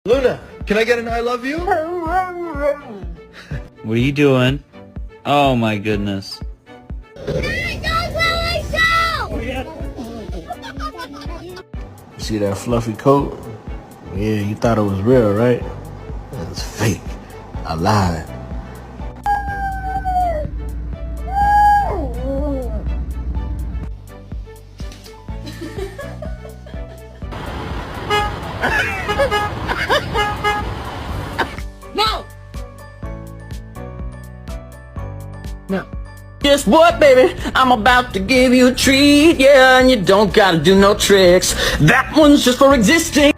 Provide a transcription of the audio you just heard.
Luna, can I get an I love you? What are you doing? Oh my goodness. See that fluffy coat? Yeah, you thought it was real, right? It's fake. I lied. No! No. Guess what, baby? I'm about to give you a treat, yeah, and you don't gotta do no tricks. That one's just for existing.